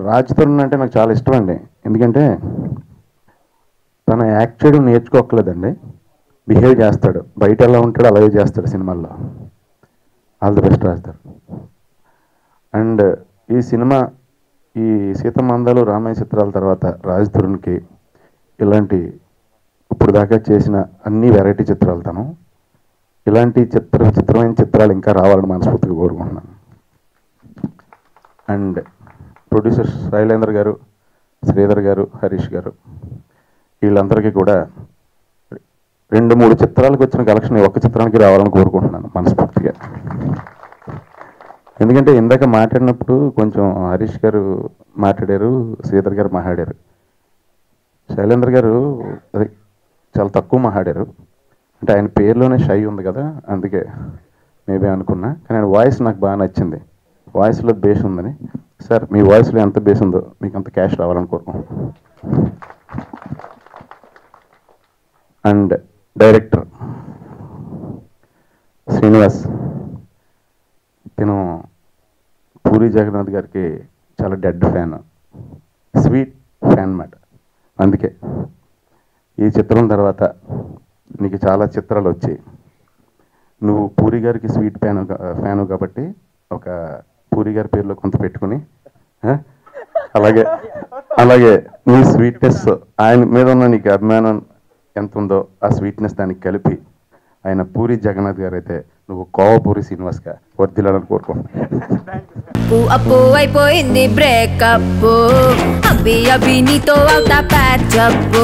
రాజ్ తరుణ్ అంటే నాకు చాలా ఇష్టం అండి. ఎందుకంటే తను యాక్ట్ చేయడం నేర్చుకోకలేదండి, బిహేవ్ చేస్తాడు. బయట ఎలా ఉంటాడో అలాగే చేస్తాడు సినిమాల్లో. All the best Raj Tarun. And ఈ సినిమా, ఈ సీతమ్మందాలు రామయ్య చిత్రాల తర్వాత రాజ్ తరుణ్కి ఇలాంటి ఇప్పుడు దాకా చేసిన అన్ని వెరైటీ చిత్రాలు తను ఇలాంటి చిత్రమైన చిత్రాలు ఇంకా రావాలని మనస్ఫూర్తిగా కోరుకుంటున్నాను. అండ్ ప్రొడ్యూసర్స్ శైలేంద్ర గారు, శ్రీధర్ గారు, హరీష్ గారు, వీళ్ళందరికీ కూడా 2-3 చిత్రాలకు వచ్చిన కలెక్షన్ ఒక్క చిత్రానికి రావాలని కోరుకుంటున్నాను మనస్ఫూర్తిగా. ఎందుకంటే ఇందాక మాట్లాడినప్పుడు కొంచెం హరీష్ గారు మాట్లాడారు, శ్రీధర్ గారు మాట్లాడారు. శైలేంద్ర గారు అది చాలా తక్కువ మాట్లాడారు. అంటే ఆయన పేరులోనే షై ఉంది కదా, అందుకే మేబీ అనుకున్నా. కానీ ఆయన వాయిస్ నాకు బాగా నచ్చింది. వాయిస్లో బేస్ ఉందని. సార్, మీ వాయిస్లో ఎంత బేస్ ఉందో మీకు అంత క్యాష్ రావాలని కోరుకుంటున్నాను. అండ్ డైరెక్టర్ శ్రీనివాస్, నేను పూరి జగన్నాథ్ గారికి చాలా డెడ్ ఫ్యాన్, స్వీట్ ఫ్యాన్ అన్నమాట. అందుకే ఈ చిత్రం తర్వాత నీకు చాలా చిత్రాలు వచ్చాయి. నువ్వు పూరి గారికి స్వీట్ ఫ్యాను కాబట్టి ఒక పూరి గారి పేరులో కొంత పెట్టుకుని, అలాగే అలాగే నీ స్వీట్నెస్, ఆయన మీద ఉన్న నీకు అభిమానం ఎంత ఉందో ఆ స్వీట్నెస్ దానికి కలిపి ఆయన పూరి జగన్నాథ్ గారు అయితే నువ్వు కోవపూరి శ్రీనివాస్గా వర్ధిల్లాలని కోరుకుంటున్నాను. అప్పు అయిపోయింది బ్రేకప్, అబ్బి అబ్బి నీతో అవుతా ప్యాచ్ అప్.